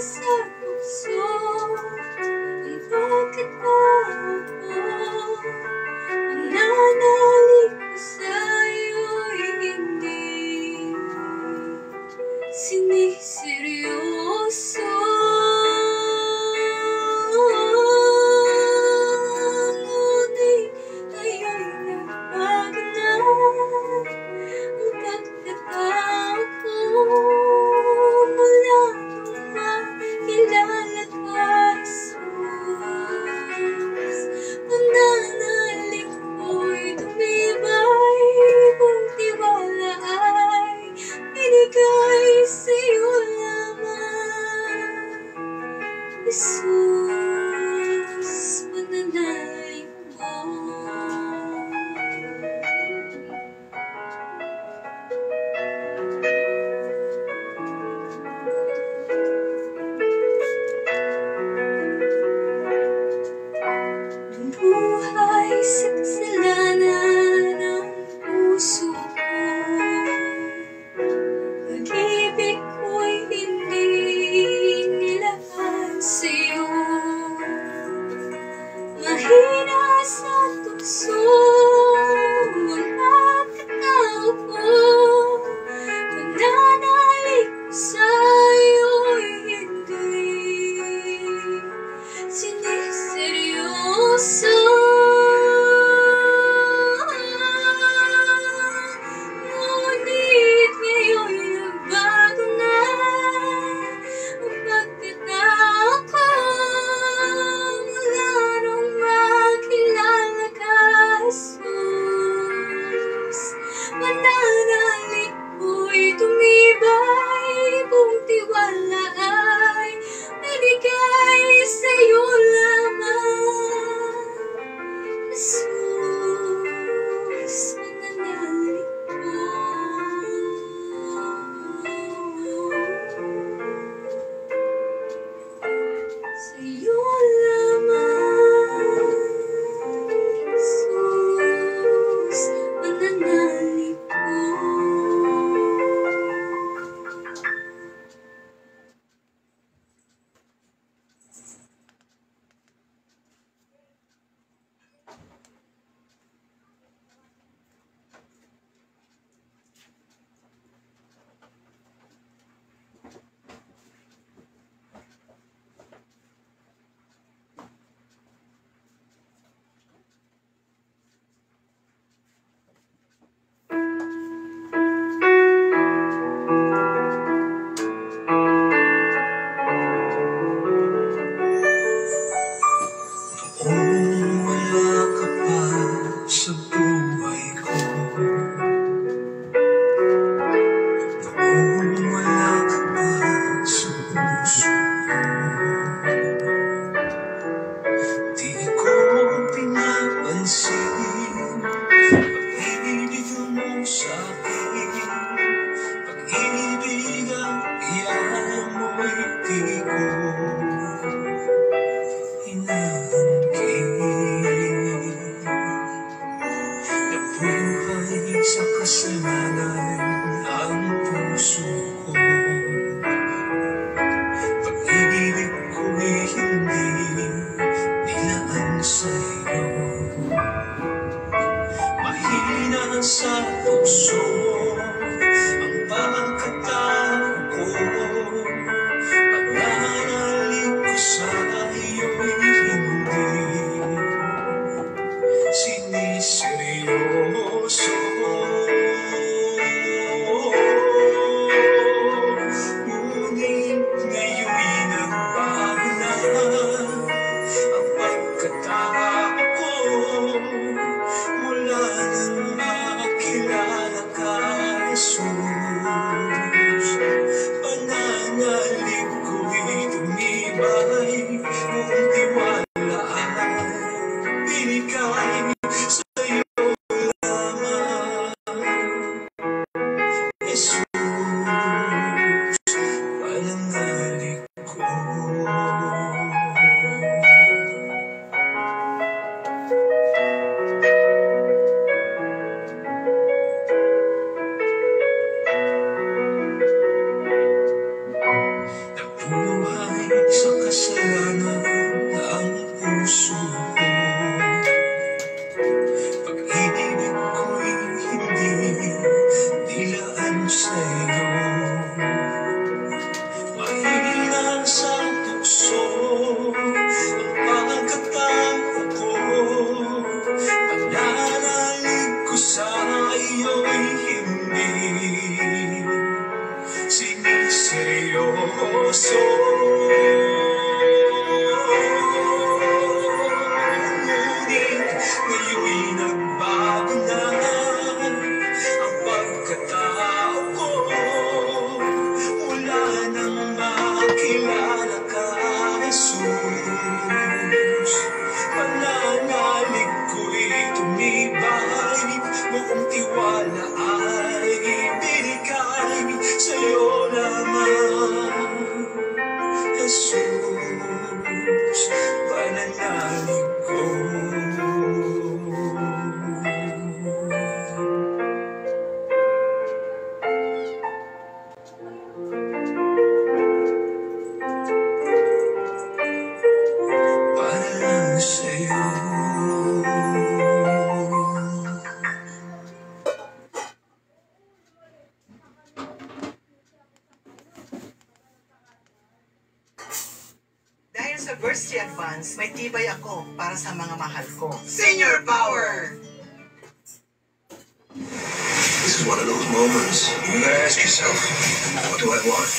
sa tukso ang pagkatao. Mananalig ko sa'yo'y hindi siniseryoso. Ngunit ngayon'y nagbago na ang pagkatao ko. Mula nung makilala ka, Jesus, pananalig ko'y tumibay, kung tiwala ay binigay sa'yo lamang. Jesus, pananalig ko. Buhay sa kasalanan ng puso ko, pag-ibig ko'y hindi nilahad sa'yo. Mahina sa tukso ang pagkatao ko, pananalig ko sa'yo'y hindi siniseryoso. Ngunit ngayon'y nagbago na ang pagkatao ko. Mula nung makilala ka, Jesus, pananalig ko'y tumibay, kung tiwala ay binigay sa'yo lamang. Jesus, pananalig ko. Sa'yo lamang, Jesus, pananalig ko. Kung wala ka pa sa buhay ko, kung wala ka pa sa puso ko, di ko pinapansin pag-ibig mo sa'kin. Pag-ibig ang iyan mo'y di ko nabuhay sa kasalanan ang puso ko. Pag-ibig ko'y hindi nilaan sa'yo. Mahina sa puso ang pagkatao ko. Pananalig seryoso. Ngunit ngayon'y nagbago na ang pagkatao ko. Wala nang makilala ka, Jesus. Pananalig ko'y tumibay, buong tiwala ay binigay sa'yo lamang, Jesus. Pananalig ko. Para lang sa'yo. Dahil sa Versi Advance, may tibay ako para sa mga mahal ko. Senior Power! This is one of those moments you gotta ask yourself, what do I want?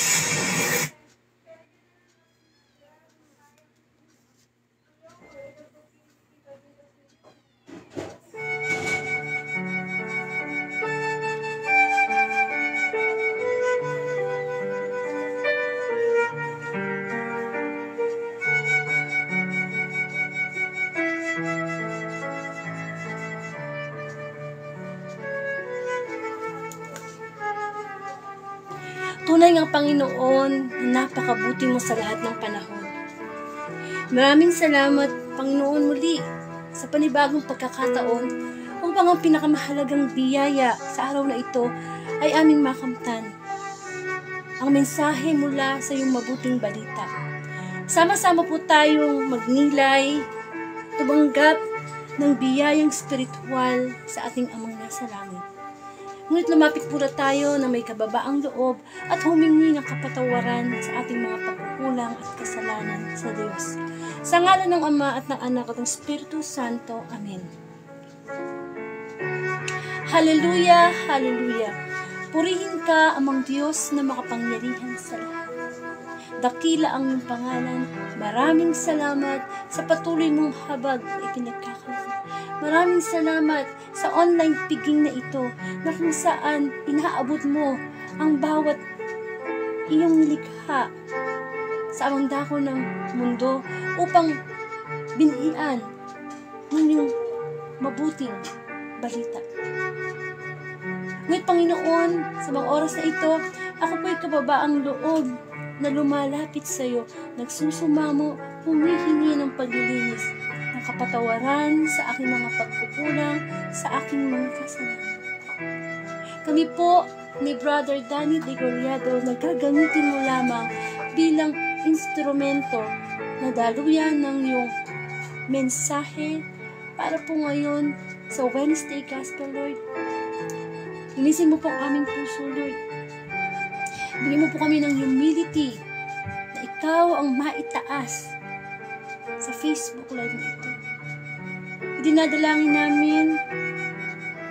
Tunay ang Panginoon na napakabuti mo sa lahat ng panahon. Maraming salamat, Panginoon, muli sa panibagong pagkakataon upang ang pinakamahalagang biyaya sa araw na ito ay aming makamtan. Ang mensahe mula sa iyong mabuting balita. Sama-sama po tayong magnilay, tumanggap ng biyayang spiritual sa ating Amang nasa langit. Ngunit lumapit pula tayo na may kababaang loob at humingi ng kapatawaran sa ating mga pagkukulang at kasalanan sa Diyos. Sa ngalan ng Ama at ng Anak at ng Espiritu Santo. Amen. Hallelujah, hallelujah. Purihin ka, Amang Diyos na makapangyarihan sa lahat. Dakila ang iyong pangalan. Maraming salamat sa patuloy mong habag na ipinagkakaroon. Maraming salamat sa online piging na ito na kung saan inaabot mo ang bawat iyong likha sa amang dako ng mundo upang binhian ng iyong mabuting balita. Ngunit Panginoon, sa mga oras na ito, ako po'y kababaang loob na lumalapit sa iyo, nagsusumamo, humihingi ng paglilinis, ng kapatawaran sa aking mga pagkukulang, sa aking mga kasalanan. Kami po ni Brother Danny De Goliado nagkagamitin mo lamang bilang instrumento na daluyan ng iyong mensahe para po ngayon sa Wednesday Gospel, Lord. Linisin mo po ang aming puso, Lord. Bigyan mo po kami ng humility na ikaw ang maitaas sa Facebook Live na ito. Dinadalangin namin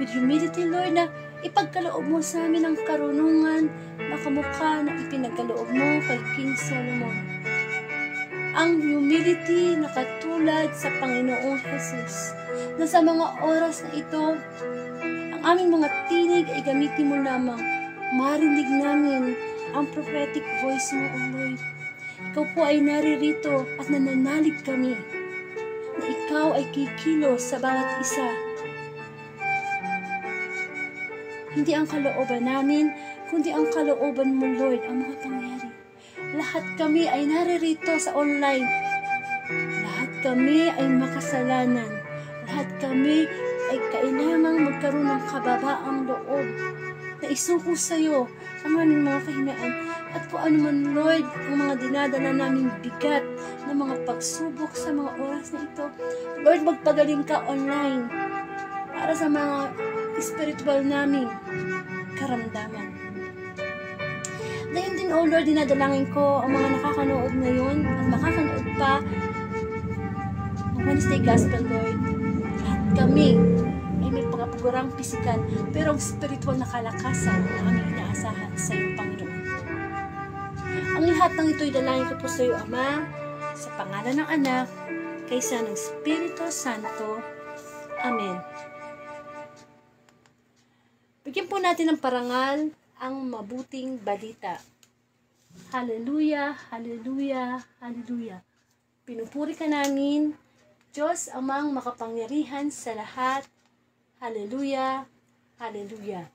with humility, Lord, na ipagkaloob mo sa amin ang karunungan na kamukha na ipinagkaloob mo kay King Solomon. Ang humility na katulad sa Panginoong Jesus, na sa mga oras na ito, ang aming mga tinig ay gamitin mo lamang, marinig namin ang prophetic voice mo, O Lord. Ikaw po ay naririto at nananalig kami na ikaw ay kikilos sa bawat isa. Hindi ang kalooban namin, kundi ang kalooban mo, Lord, ang mga pangyari. Lahat kami ay naririto sa online. Lahat kami ay makasalanan. Lahat kami ay kailangang magkaroon ng kababaang loob na isuko sa iyo ang aming mga kahinaan. At kung ano man, Lord, ang mga dinadala naming bigat na mga pagsubok sa mga oras na ito, Lord, magpagaling ka online para sa mga spiritual naming karamdaman. Ngayon din, O Lord, dinadalangin ko ang mga nakakanood ngayon at makakanood pa ng Wednesday Gospel, Lord. Lahat kami ay may pagkapagurang pisikal pero ang spiritual na kalakasan na aming inaasahan sa iyong Panginoon. Ang lahat ng ito'y dalangin ko po sa iyo, Ama, sa pangalan ng Anak, kaysa ng Espiritu Santo. Amen. Bigyan po natin ng parangal ang mabuting balita. Hallelujah, hallelujah, hallelujah. Pinupuri ka namin, Diyos amang makapangyarihan sa lahat. Hallelujah, hallelujah.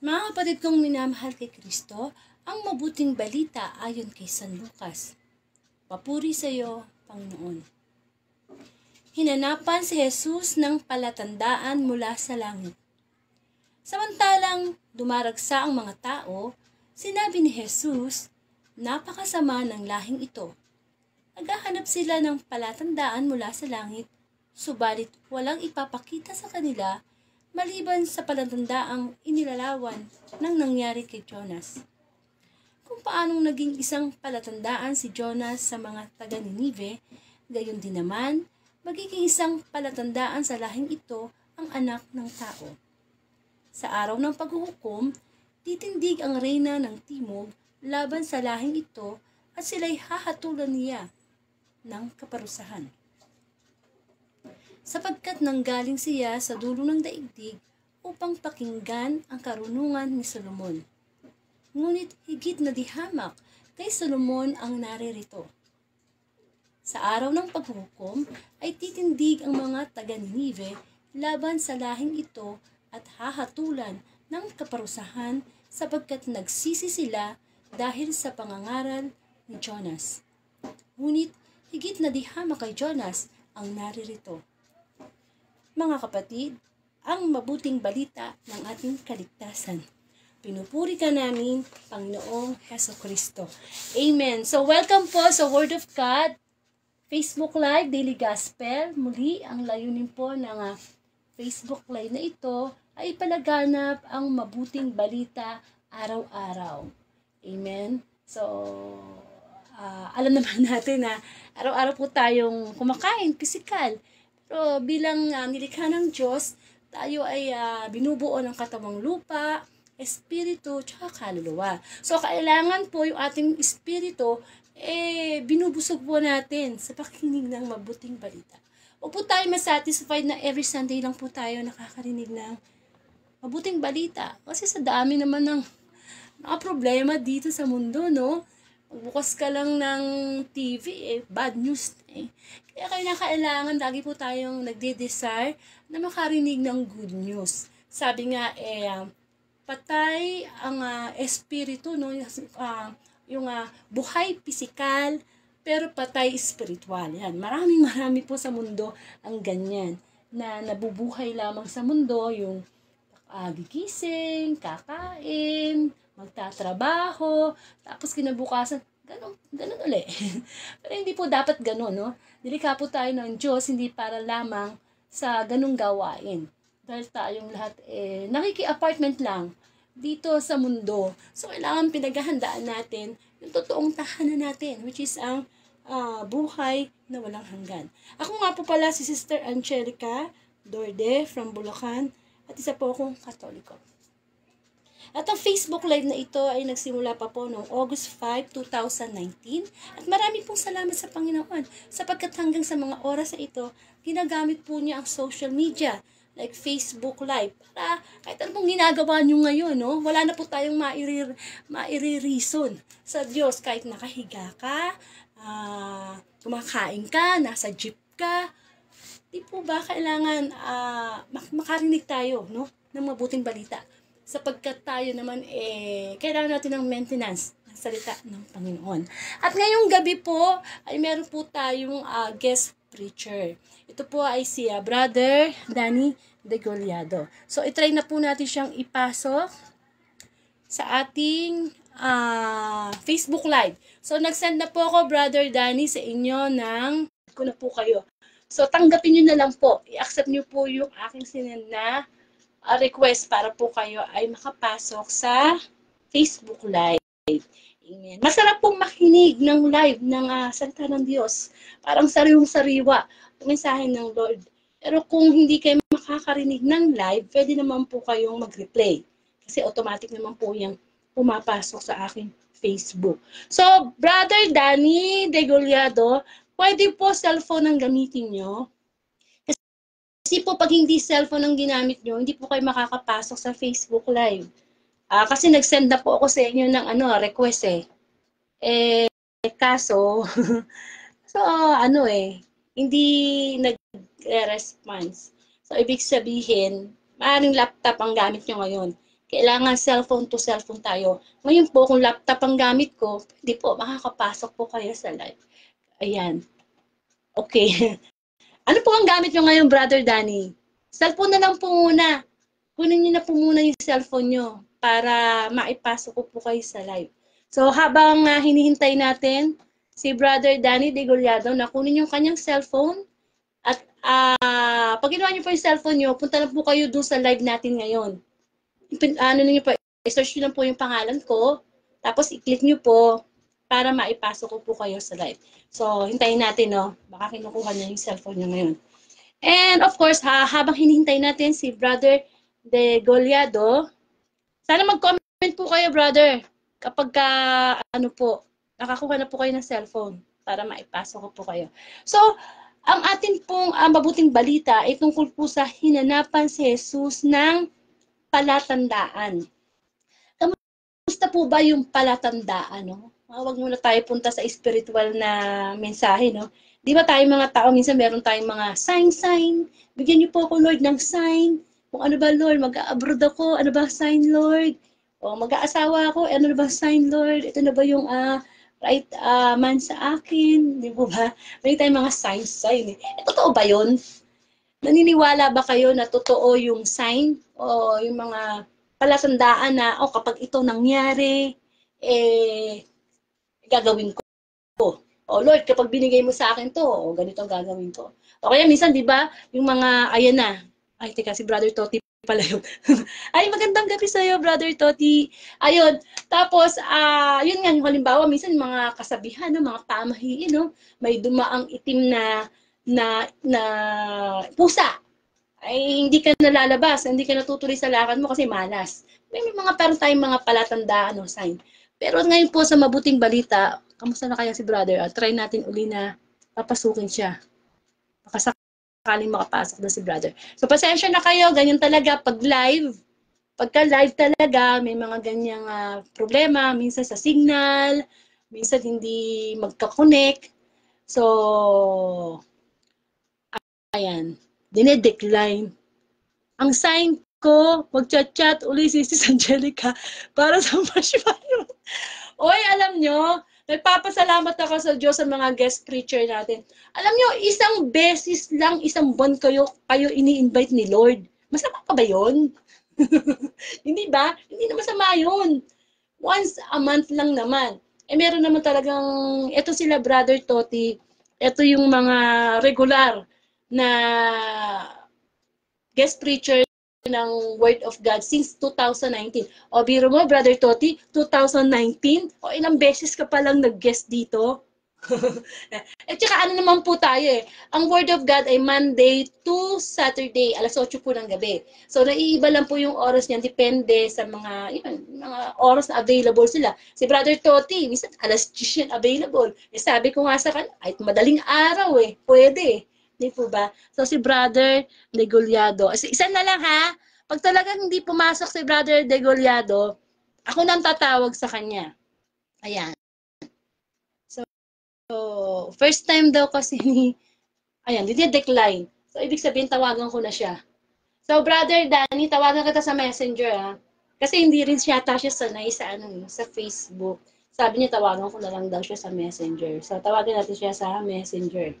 Mga kapatid kong minamahal kay Kristo, ang mabuting balita ayon kay San Lucas. Papuri sa iyo, Panginoon. Hinanapan si Jesus ng palatandaan mula sa langit. Samantalang dumaragsa ang mga tao, sinabi ni Jesus, napakasama ng lahing ito. Naghahanap sila ng palatandaan mula sa langit, subalit walang ipapakita sa kanila maliban sa palatandaang inilalawan ng nangyari kay Jonas. Kung paanong naging isang palatandaan si Jonas sa mga taga-Ninive, gayon din naman, magiging isang palatandaan sa lahing ito ang anak ng tao. Sa araw ng paghuhukom, titindig ang reyna ng timog laban sa lahing ito at sila'y hahatulan niya ng kaparusahan. Sapagkat nanggaling siya sa dulo ng daigdig upang pakinggan ang karunungan ni Solomon. Ngunit higit na dihamak kay Solomon ang naririto. Sa araw ng paghuhukom ay titindig ang mga taga-Ninive laban sa lahing ito at hahatulan ng kaparusahan sapagkat nagsisi sila dahil sa pangangaral ni Jonas. Ngunit higit na dihamak kay Jonas ang naririto. Mga kapatid, ang mabuting balita ng ating kaligtasan. Pinupuri ka namin, Panginoong Hesukristo. Amen. So, welcome po sa Word of God, Facebook Live, Daily Gospel. Muli, ang layunin po ng Facebook Live na ito ay palaganap ang mabuting balita araw-araw. Amen. So, alam naman natin na araw-araw po tayong kumakain, pisikal. Pero bilang nilikha ng Diyos, tayo ay binubuo ng katawang lupa, espiritu, tsaka kaluluwa. So, kailangan po yung ating espiritu, binubusog po natin sa pakikinig ng mabuting balita. Huwag po tayo masatisfied na every Sunday lang po tayo nakakarinig ng mabuting balita. Kasi sa dami naman ng problema dito sa mundo, no? Magbukas ka lang ng TV, bad news. Kaya kailangan lagi po tayong nagde-desire na makarinig ng good news. Sabi nga, patay ang espiritu, no? Yung buhay pisikal, pero patay espiritual. Yan. Marami po sa mundo ang ganyan, na nabubuhay lamang sa mundo, yung gigising, kakain, magtatrabaho, tapos kinabukasan, ganun uli. Pero hindi po dapat ganun, no? Nilikha po tayo ng Diyos, hindi para lamang sa ganung gawain. Dahil tayong lahat, nakiki-apartment lang dito sa mundo. So, kailangan pinaghahandaan natin yung totoong tahanan natin, which is ang buhay na walang hanggan. Ako nga po pala si Sister Angelica Dorde from Bulacan, at isa po akong Katoliko. At ang Facebook Live na ito ay nagsimula pa po noong August 5, 2019. At marami pong salamat sa Panginoon sapagkat hanggang sa mga oras na ito, ginagamit po niya ang social media like Facebook Live para kahit anong ginagawa nyo ngayon, no? Wala na po tayong maire-reason sa Diyos kahit nakahiga ka, kumakain ka, nasa jeep ka. Di po ba kailangan makarinig tayo, no, ng mabuting balita? Sapagkat tayo naman, kailangan natin ng maintenance ng salita ng Panginoon. At ngayong gabi po, ay meron po tayong guest preacher. Ito po ay si Brother Danny Degollado. So, itry na po natin siyang ipasok sa ating Facebook Live. So, nag-send na po ako, Brother Danny, sa inyo ko na po kayo. So, tanggapin nyo na lang po. I-accept nyo po yung aking sinend na request para po kayo ay makapasok sa Facebook Live. Amen. Masarap pong makinig ng live ng salita ng Diyos. Parang sariwang-sariwa ang mensahe ng Lord. Pero kung hindi kayo makakarinig ng live, pwede naman po kayong mag-replay. Kasi automatic naman po yung pumapasok sa aking Facebook. So, Brother Danny Degollado, pwede po cellphone ang gamitin nyo. Kasi po pag hindi cellphone ang ginamit nyo, hindi po kayo makakapasok sa Facebook Live. Kasi nag-send na po ako sa inyo ng request kaso, hindi nag-response. So, ibig sabihin, maaaring laptop ang gamit nyo ngayon. Kailangan cellphone to cellphone tayo. Ngayon po, kung laptop ang gamit ko, hindi po makakapasok po kayo sa live. Ayan. Okay. Ano po ang gamit nyo ngayon, Brother Danny? Cellphone na lang po muna. Kunin nyo na po muna yung cellphone nyo para maipasok ko po kayo sa live. So, habang hinihintay natin si Brother Danny Degollado na kunin yung kanyang cellphone at pag ginawa nyo po yung cellphone nyo, punta na po kayo doon sa live natin ngayon. I-search nyo lang po yung pangalan ko, tapos i-click nyo po para maipasok ko po kayo sa live. So, hintayin natin, no? Baka kinukuha niya yung cellphone niya ngayon. And of course, habang hinihintay natin si Brother Degollado, sana mag-comment po kayo, brother, kapag nakakuha na po kayo ng cellphone para maipasok ko po kayo. So, ang atin pong mabuting balita ay tungkol po sa hinanapan si Jesus ng palatandaan. Kamusta po ba yung palatandaan, no? Huwag muna tayo punta sa spiritual na mensahe, no? Di ba tayo mga tao, minsan meron tayong mga sign. Bigyan niyo po ako, Lord, ng sign. Kung ano ba, Lord, mag-a-abroad ako, ano ba sign, Lord? O mag-aasawa ako, ano ba sign, Lord? Ito na ba yung right man sa akin? Di ba? May tayong mga sign. Totoo ba yun? Naniniwala ba kayo na totoo yung sign? O yung mga palatandaan na, kapag ito nangyari, gagawin ko. O Lord, kapag binigay mo sa akin to, ganito ang gagawin ko. O kaya minsan, di ba, yung mga, ayan na. Ay, teka, si Brother Toti pala yun. Ay, magandang gabi sa'yo, Brother Toti. Ayun, tapos, yun nga, yung halimbawa, minsan mga kasabihan, no, mga pamahiin, no, may dumaang itim na pusa. Ay, hindi ka nalalabas, hindi ka natutuloy sa lakad mo kasi malas. May mga parang tayong mga palatandaan, no, sign. Pero ngayon po sa mabuting balita, kamusta na kaya si brother? Try natin uli na papasukin siya. Baka sakaling makapasok na si brother. So pasensya na kayo, ganyan talaga pag live. Pagka live talaga, may mga ganyang problema. Minsan sa signal, minsan hindi magka-connect. So, ayan, dinedecline. Ang sign ko, mag-chat-chat uli si Angelica para sa marshmallow. Oy, alam nyo, nagpapasalamat ako sa Diyos sa mga guest preacher natin. Alam nyo, isang beses lang, isang buwan kayo ini-invite ni Lord. Masama pa ba yun? Hindi ba? Hindi naman masama yun. Once a month lang naman. Meron naman talagang, eto sila Brother Toti, eto yung mga regular na guest preacher ng Word of God since 2019. Biro mo, Brother Toti, 2019? Ilang beses ka palang nag-guest dito? At saka ano naman po tayo eh, ang Word of God ay Monday to Saturday, alas 8 po ng gabi. So, naiiba lang po yung oras niya, depende sa mga oras na available sila. Si Brother Toti, minsan alas 10 yan available. Eh, sabi ko nga sa kanya, ay madaling araw eh, pwede. Di po ba? So, si Brother Degollado, isa na lang ha, pag talagang hindi pumasok si Brother Degollado, ako nang tatawag sa kanya. Ayan. So, first time daw kasi ni, ayan, decline. So, ibig sabihin, tawagan ko na siya. So, Brother Danny, tawagan kita sa Messenger, ha? Kasi hindi rin siya sanay sa, sa Facebook. Sabi niya, tawagan ko na lang daw siya sa Messenger. So, tawagan natin siya sa Messenger.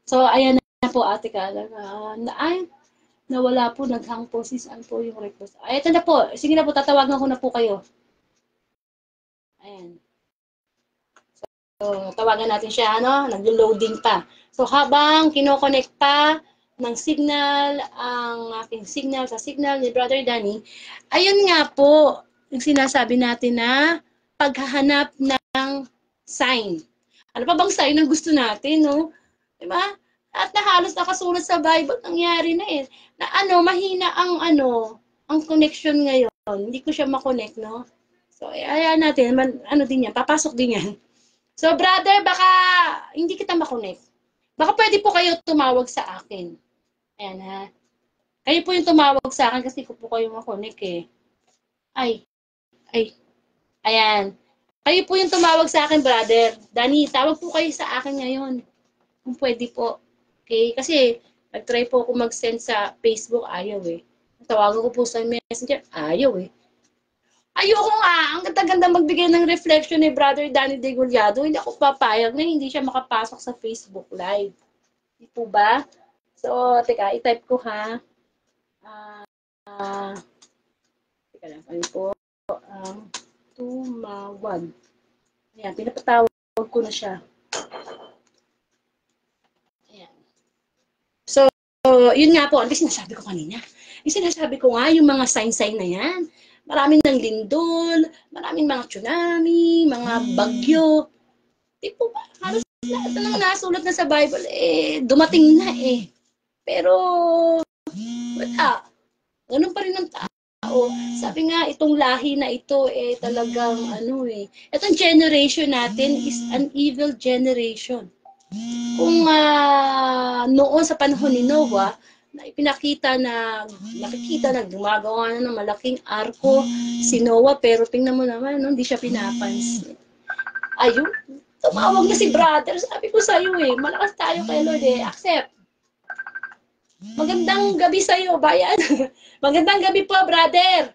So, ayan na po, Ate Kala. Nawala po, naghang po. Saan po yung request? Ay, ito na po. Sige na po, tatawagan ko na po kayo. Ayan. So, tawagan natin siya, nag-loading pa. So, habang kino-connect pa ng signal, ang aking signal sa signal ni Brother Danny, ayun nga po, yung sinasabi natin na paghahanap ng sign. Ano pa bang sign ang gusto natin, no? Diba? At na halos nakasulat sa Bible, nangyari na eh. Na mahina ang connection ngayon. Hindi ko siya makonect, no? So, ayan natin, din yan, papasok din yan. So, brother, baka hindi kita makonect. Baka pwede po kayo tumawag sa akin. Ayan, ha? Kayo po yung tumawag sa akin kasi ko po kayo makonect, eh. Ay. Ayan. Kayo po yung tumawag sa akin, brother. Danny, tawag po kayo sa akin ngayon. Kung pwede po. Okay? Kasi, nag-try po ako mag-send sa Facebook, ayaw, eh. Tawagan ko po sa Messenger, ayaw, eh. Ayoko nga, ang ganda-ganda magbigay ng reflection ni Brother Danny Degollado. Hindi ako papayag na hindi siya makapasok sa Facebook Live. Di po ba? So, teka, i-type ko ha. Teka lang, ano po? Tumawag. Ayan, pinapatawag ko na siya. Ayan. So, yun nga po, ano sinasabi ko kanina? Yung sinasabi ko nga, yung mga sign-sign na yan, maraming ng lindol, maraming mga tsunami, mga bagyo. Di po ba? Halos lahat ng nasulat na sa Bible, dumating na eh. Pero, wala. Ganun pa rin ang tao. Sabi nga, itong lahi na ito, talagang, itong generation natin is an evil generation. Kung noon sa panahon ni Noah, na ipinakita nakikita na gumagawa na ng malaking arko si Noah, pero tingnan mo naman, hindi siya pinapansin. Ayun, tumawag na si brother, sabi ko sa'yo malakas tayo kay Lord accept. Magandang gabi sa'yo, bayan. Magandang gabi po, brother.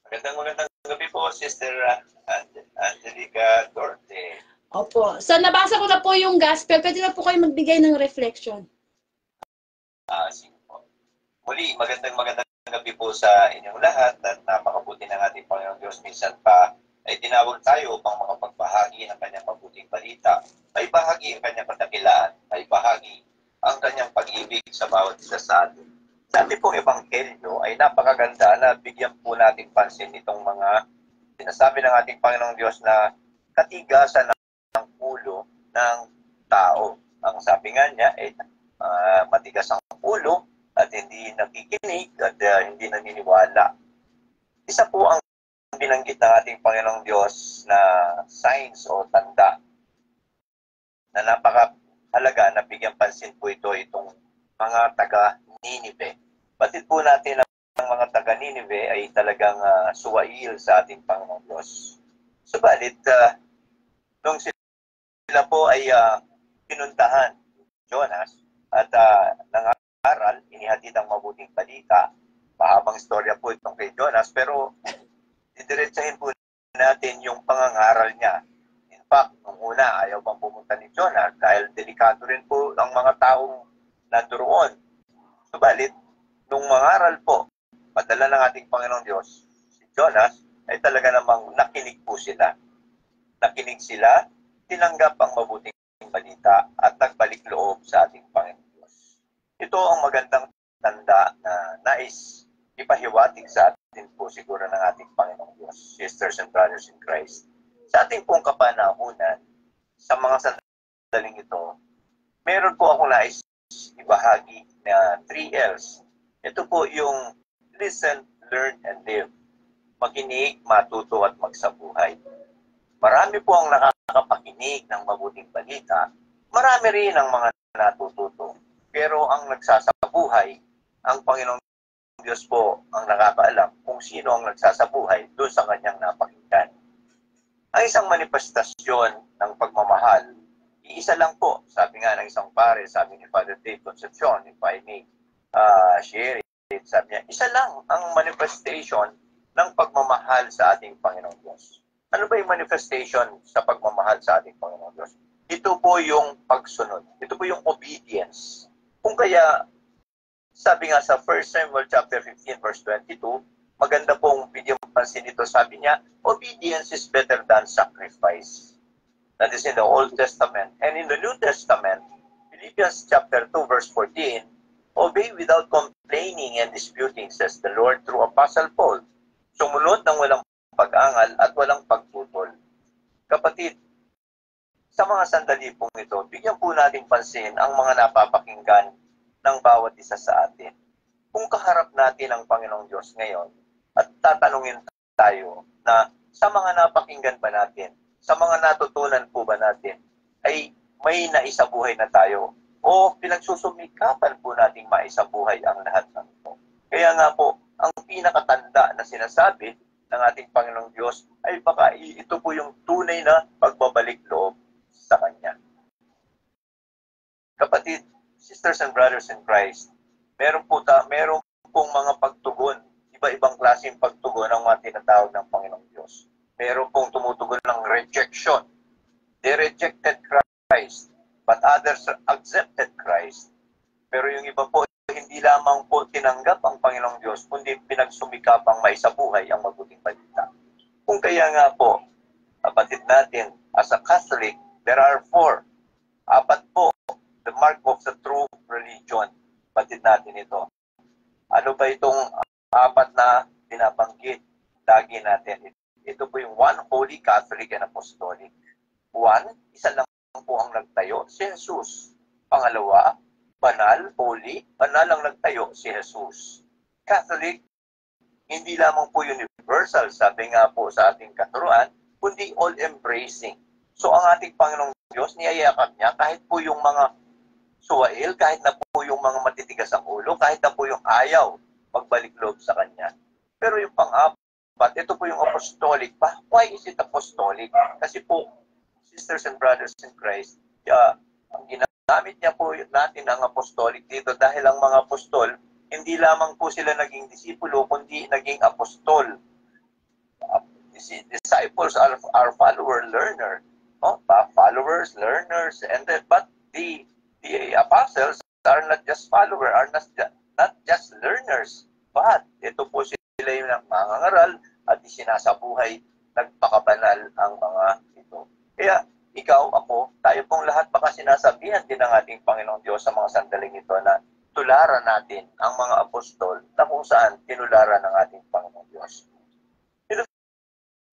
Magandang gabi po, Sister Angelica Dorte. Opo. So, nabasa ko na po yung gospel. Pwede na po kayo magbigay ng reflection. Sige po. Muli, magandang gabi po sa inyong lahat at napakabuti ng ating Panginoong Diyos. Minsan pa ay tinawag tayo upang makapagbahagi ng kanyang mabuting balita. Ay bahagi ang kanyang kadakilaan. Ay bahagi ang kanyang pag-ibig sa bawat isa sa atin. Sa ating pong ebanghelyo ay napakaganda na bigyan po natin pansin itong mga sinasabi ng ating Panginoong Diyos na katigasan ng ulo ng tao. Ang sabi nga niya ay matigas ang ulo at hindi nakikinig at hindi naniniwala. Isa po ang binanggit ng ating Panginoong Diyos na signs o tanda na napakahalaga na bigyan pansin po itong mga taga-Ninive. Batid po natin ang mga taga-Ninive ay talagang suwail sa ating Panginoong Diyos. Subalit, nung sila po ay pinuntahan Jonas at nangaral, inihatid ang mabuting balita. Mahabang istorya po itong kay Jonas, pero didiretsahin po natin yung pangangaral niya. In fact, nung una, ayaw pang pumunta ni Jonas dahil delikado rin po ang mga taong nandoon. Subalit, nung mangaral po, padala ng ating Panginoong Diyos, si Jonas, ay talaga namang nakinig po sila. Nakinig sila, tinanggap ang mabuting balita at nagbalik loob sa ating Panginoong Diyos. Ito ang magandang tanda na nais ipahiwatig sa atin po siguro ng ating Panginoong Diyos, sisters and brothers in Christ. Sa ating pong kapanahunan, sa mga sandaling ito, meron po akong nais ibahagi na 3 L's. Ito po yung listen, learn, and live. Makinig, matuto, at magsabuhay. Marami po ang nakakapakinig ng mabuting balita. Marami rin ang mga natututo. Pero ang nagsasabuhay, ang Panginoong Diyos po ang nakakaalam kung sino ang nagsasabuhay doon sa kanyang napakinggan. Ang isang manifestasyon ng pagmamahal, iisa lang po. Sabi nga ng isang pare, sabi ni Father Dave Concepcion, if I may share it, sabi niya, isa lang ang manifestation ng pagmamahal sa ating Panginoong Diyos. Ano ba yung manifestation sa pagmamahal sa ating Panginoong Diyos? Ito po yung pagsunod. Ito po yung obedience. Kung kaya, sabi nga sa 1 Samuel chapter 15 verse 22, maganda pong bigyang pansin nito. Sabi niya, obedience is better than sacrifice. That is in the Old Testament. And in the New Testament, Philippians chapter 2 verse 14, obey without complaining and disputing, says the Lord through Apostle Paul. Sumunod ng walang pag-angal at walang pagtutol. Kapatid, sa mga sandali pong ito, bigyan po natin pansin ang mga napapakinggan ng bawat isa sa atin. Kung kaharap natin ang Panginoong Diyos ngayon at tatanungin tayo na sa mga napakinggan ba natin, sa mga natutunan po ba natin, ay may naisabuhay na tayo o pinagsusumikapan po nating maisabuhay ang lahat ng ito. Kaya nga po, ang pinakatanda na sinasabi ng ating Panginoong Diyos ay baka ito po yung tunay na pagbabalik loob sa Kanya. Kapatid, sisters and brothers in Christ, meron pong mga pagtugon, iba-ibang klaseng pagtugon ang mga tinatawag ng Panginoong Diyos. Meron pong tumutugon ng rejection. They rejected Christ, but others accepted Christ. Pero yung iba po, hindi lamang po tinanggap ang Panginoong Diyos, kundi pinagsumikapang maisabuhay ang mabuting balita. Kung kaya nga po, kapatid natin, as a Catholic, there are 4. 4 po, the mark of the true religion. Kapatid natin ito. Ano ba itong 4 na binabanggit? Lagi natin. Ito po yung 1, Holy, Catholic, and Apostolic. 1, isa lang po ang nagtayo, si Jesus. Pangalawa, banal, holy, banal ang nagtayo, si Jesus. Catholic, hindi lamang po universal, sabi nga po sa ating katuruan, kundi all-embracing. So ang ating Panginoong Diyos, niyayakap niya kahit po yung mga suwail, kahit na po yung mga matitigas ang ulo, kahit na po yung ayaw magbalik loob sa Kanya. Pero yung pang-4, ito po yung apostolic. Why is it apostolic? Kasi po, sisters and brothers in Christ, ang ginamit niya po natin ang apostolic dito dahil ang mga apostol, hindi lamang po sila naging disipulo, kundi naging apostol. Disciples are follower, learner. No? Followers, learners, and then, but the apostles are not just followers, are not just learners, but ito po sila yung nangangaral at isinasabuhay, nagpakabanal ang mga ito. Kaya ikaw, ako, tayo pong lahat baka sinasabihan din ng ating Panginoong Diyos sa mga sandaling ito na tularan natin ang mga apostol na kung saan tinularan ng ating Panginoong Diyos. In the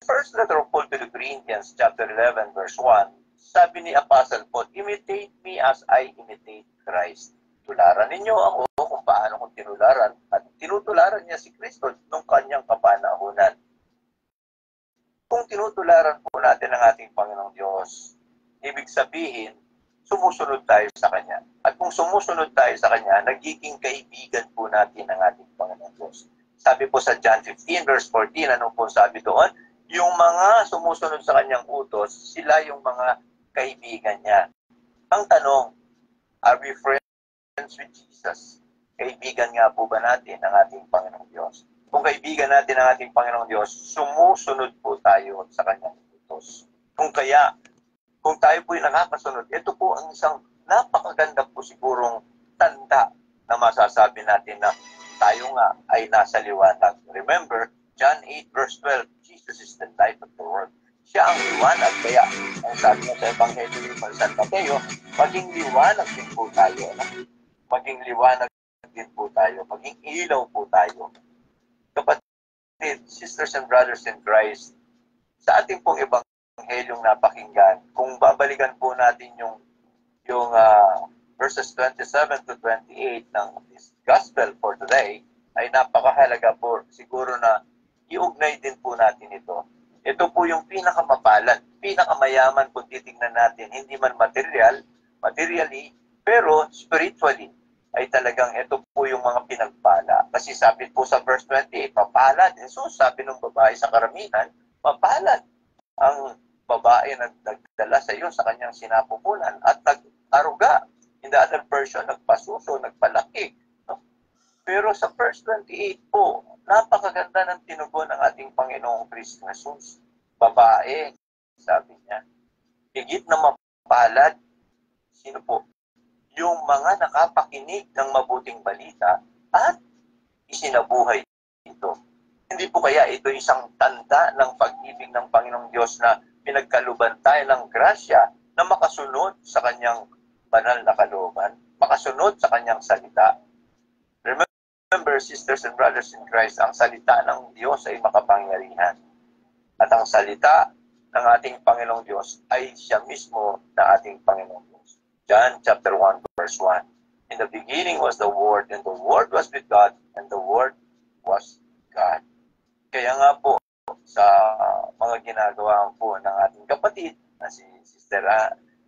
first letter of Paul to the Corinthians, chapter 11, verse 1, sabi ni Apostle Paul, imitate me as I imitate Christ. Tularan ninyo ako kung paano ko tinularan at tinutularan niya si Kristo nung kanyang kapanahunan. Kung tinutularan po natin ang ating Panginoong Diyos, ibig sabihin, sumusunod tayo sa Kanya. At kung sumusunod tayo sa Kanya, nagiging kaibigan po natin ang ating Panginoong Diyos. Sabi po sa John 15, verse 14, ano po sabi doon? Yung mga sumusunod sa Kanyang utos, sila yung mga kaibigan niya. Ang tanong, are we friends with Jesus? Kaibigan nga po ba natin ang ating Panginoong Diyos? Kung kaibigan natin ang ating Panginoong Diyos, sumusunod po tayo sa Kanyang utos. Kung tayo po'y nakakasunod, ito po ang isang napakaganda po sigurong tanda na masasabi natin na tayo nga ay nasa liwanag. Remember, John 8 verse 12, Jesus is the light of the world. Siya ang liwanag. Kaya, ang sabi niya sa Ebanghelyo ni San Mateo, maging liwanag din po tayo. Maging liwanag din po tayo. Maging ilaw po tayo. Kapatid, sisters and brothers in Christ, sa ating pong Evanghelyong napakinggan. Kung babalikan po natin yung verses 27 to 28 ng this gospel for today, ay napakahalaga po siguro na iugnay din po natin ito. Ito po yung pinakamapalad, pinakamayaman kung titingnan natin, hindi man materially, pero spiritually, ay talagang ito po yung mga pinagpala. Kasi sabi po sa verse 28, mapalad. So sabi ng babae sa karamihan, mapalad ang babae na nagdala sa iyo sa kanyang sinapupunan at nag-aruga. In the other version, nagpasuso, nagpalaki. Pero sa verse 28 po, napakaganda ng tinugon ng ating Panginoong Kristo Jesus. Babae, sabi niya, higit na mapalad, sino po? Yung mga nakapakinig ng mabuting balita at isinabuhay ito. Hindi po kaya ito isang tanda ng pag-ibig ng Panginoong Diyos na pinagkaluban tayo ng grasya na makasunod sa kanyang banal na kalooban, makasunod sa kanyang salita. Remember, sisters and brothers in Christ, ang salita ng Diyos ay makapangyarihan. At ang salita ng ating Panginoong Diyos ay siya mismo na ating Panginoong Diyos. John chapter 1 verse 1. In the beginning was the Word, and the Word was with God, and the Word was God. Kaya nga po, sa mga ginagawa po ng ating kapatid, na si Sister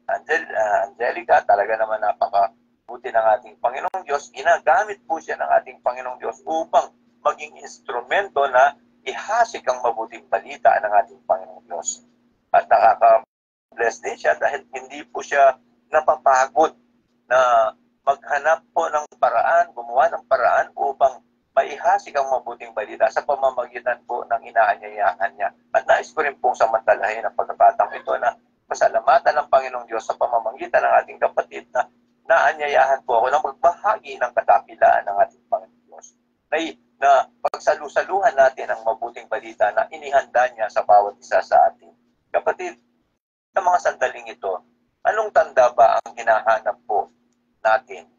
Angelica, talaga naman napakabuti ng ating Panginoong Diyos. Ginagamit po siya ng ating Panginoong Diyos upang maging instrumento na ihasik ang mabuting balita ng ating Panginoong Diyos. At nakaka-bless din siya dahil hindi po siya napapagod na maghanap po ng paraan, gumawa ng paraan upang maihasik ang mabuting balita sa pamamagitan po ng inaanyayahan niya. At nais ko rin pong samantalahin ang pagkakataong ito na pasalamatan ng Panginoong Diyos sa pamamagitan ng ating kapatid na naanyayahan po ako na magbahagi ng kadakilaan ng ating Panginoong Diyos. Na pagsalusaluhan natin ang mabuting balita na inihanda niya sa bawat isa sa atin. Kapatid, sa mga sandaling ito, anong tanda ba ang hinahanap po natin?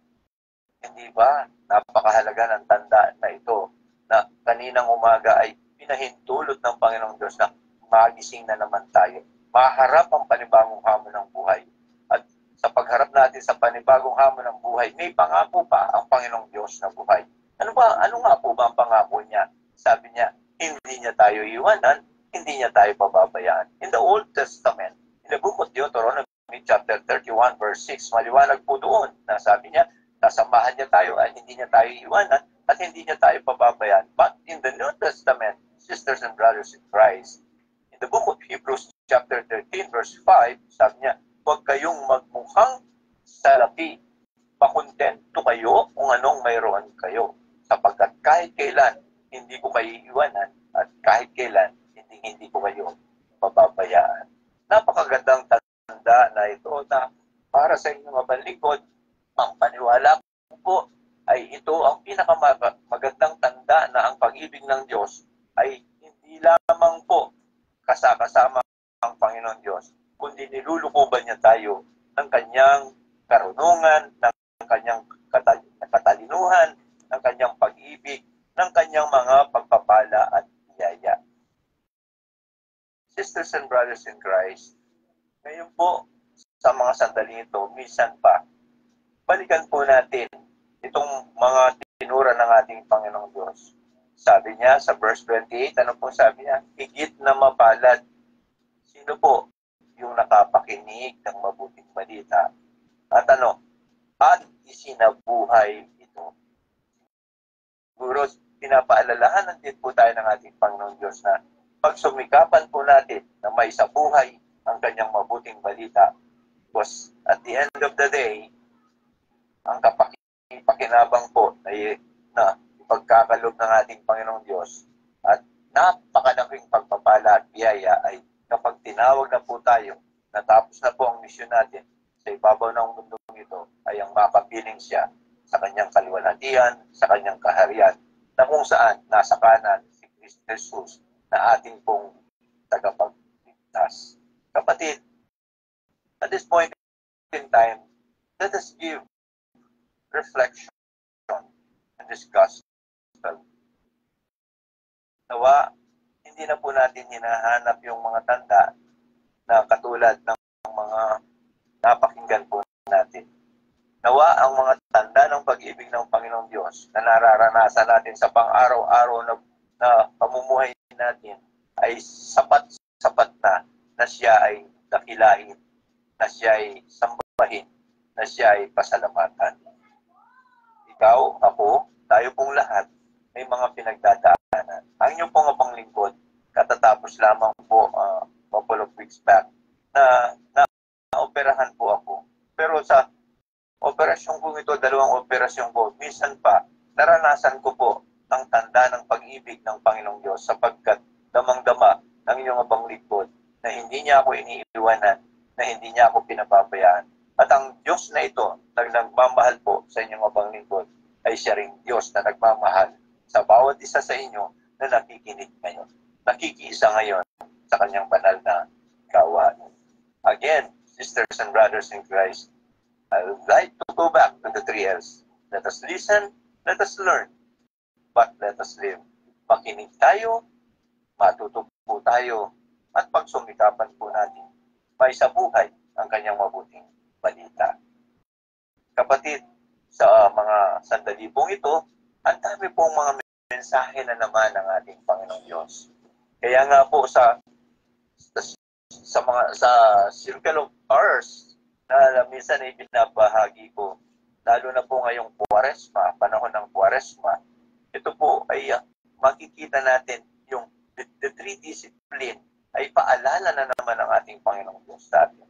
Hindi ba napakahalaga ng tanda na ito na kaninang umaga ay pinahintulot ng Panginoong Diyos na magising na naman tayo. Maharap ang panibagong hamon ng buhay. At sa pagharap natin sa panibagong hamon ng buhay, may pangako pa ang Panginoong Diyos na buhay. Ano nga po ba ang pangako niya? Sabi niya, hindi niya tayo iwanan, hindi niya tayo pababayaan. In the Old Testament, in the book of Deuteronomy chapter 31 verse 6, maliwanag po doon na sabi niya, sasamahan niya tayo at hindi niya tayo iwanan at hindi niya tayo pababayaan. But in the New Testament, sisters and brothers in Christ, in the book of Hebrews chapter 13 verse 5, sabi niya, huwag kayong magmukhang salapi. Makontento kayo kung anong mayroon kayo. Sapagkat kahit kailan, hindi ko kayo iwanan at kahit kailan, hindi ko kayo pababayaan. Napakagandang tanda na ito na para sa inyong mabanlingkod, ang paniwala po ay ito ang pinakamagandang tanda na ang pag-ibig ng Diyos ay hindi lamang po kasama ang Panginoon Diyos, kundi nilulukuban niya tayo ng kanyang karunungan, ng kanyang katalinuhan, ng kanyang pag-ibig, ng kanyang mga pagpapala at biyaya. Sisters and brothers in Christ, ngayon po sa mga sandali ito, minsan pa, balikan po natin itong mga tinura ng ating Panginoong Diyos. Sabi niya sa verse 28, ano po sabi niya? Higit na mapalad. Sino po yung nakapakinig ng mabuting balita? At at isinabuhay ito. Siguro, pinapaalalahanan din po tayo ng ating Panginoong Diyos na pagsumikapan po natin na may sabuhay ang kanyang mabuting balita. Because at the end of the day, ang pakinabang po ay na ipagkakalob ng ating Panginoong Diyos at napakalaking pagpapala at biyaya ay kapag tinawag na po tayo, natapos na po ang misyon natin sa ibabaw ng mundong ito, ay ang makapiling siya sa kanyang kaliwalhatian, sa kanyang kaharian, na kung saan nasa kanan si Kristo Jesus na ating pong tagapagligtas. Kapatid, at this point in time, let us give reflection and discuss. Nawa, hindi na po natin hinahanap yung mga tanda na katulad ng mga napakinggan po natin. Nawa ang mga tanda ng pag-ibig ng Panginoong Diyos na nararanasan natin sa pang-araw-araw na pamumuhay natin ay sapat na siya ay dakilain, na siya ay sambahin, na siya ay pasalamatan. Ikaw, ako, tayo pong lahat may mga pinagdadaanan. Ang inyong pong abang lingkod, katatapos lamang po couple of weeks back na operahan po ako. Pero sa operasyon ko ito, 2 operasyon ko, minsan pa, naranasan ko po ang tanda ng pag-ibig ng Panginoong Diyos sapagkat damang-dama ng inyong abang lingkod na hindi niya ako iniiwanan, na hindi niya ako pinapabayaan. At ang Diyos na ito, na nagmamahal po sa inyong abang lingkod, ay siya ring Diyos na nagmamahal sa bawat isa sa inyo na nakikinig ngayon. Nakikiisa ngayon sa kanyang banal na gawain. Again, sisters and brothers in Christ, I would like to go back to the 3 L's. Let us listen, let us learn, but let us live. Makinig tayo, matutupo tayo, at pagsumikapan po natin, may sa buhay ang kanyang mabuting balita. Kapatid, sa mga sandali pong ito, ang dami pong mga mensahe na naman ng ating Panginoong Diyos. Kaya nga po sa Circle of Hours na minsan ay binabahagi ko, lalo na po ngayong Kwaresma, panahon ng Kwaresma, ito po ay makikita natin yung the 3 discipline ay paalala na naman ng ating Panginoong Diyos sa atin.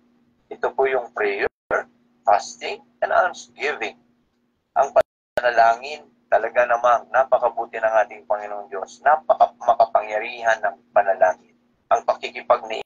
Ito po yung prayer, fasting, and almsgiving. Ang panalangin, talaga namang napakabuti ng ating Panginoong Diyos. Makapangyarihan ng panalangin. Ang pakikipagniig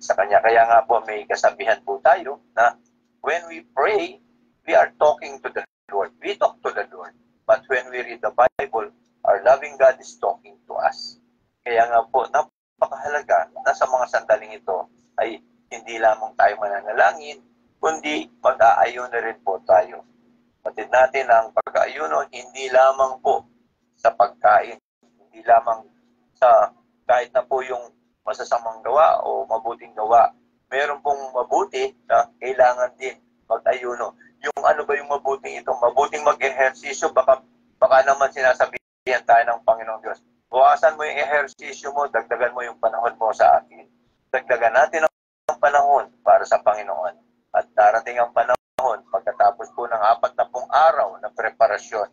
sa Kanya. Kaya nga po may kasabihan po tayo na when we pray, we are talking to the Lord. We talk to the Lord. But when we read the Bible, our loving God is talking to us. Kaya nga po, napakahalaga na sa mga sandaling ito ay hindi lamang tayo mananalangin, kundi mag-aayon na rin po tayo. Batid natin ang pag-aayuno hindi lamang po sa pagkain, hindi lamang sa kahit na po yung masasamang gawa o mabuting gawa. Meron pong mabuti na kailangan din mag-ayuno. Yung ano ba yung mabuting ito? Mabuting mag-ehersisyo, baka naman sinasabihan tayo ng Panginoong Diyos. Buwasan mo yung ehersisyo mo, dagdagan mo yung panahon mo sa akin. Dagdagan natin ang panahon para sa Panginoon. At darating ang panahon pagkatapos po ng 40 araw na preparasyon,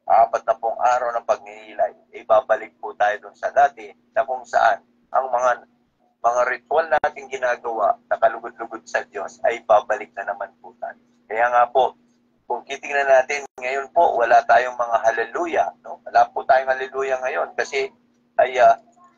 40 araw ng pagninilay, ibabalik po tayo dun sa dati na kung saan ang mga ritual nating ginagawa na kalugod-lugod sa Diyos ay babalik na naman po tayo. Kaya nga po, kung titingnan natin ngayon po, wala tayong mga haleluya. No? Wala po tayong haleluya ngayon kasi ay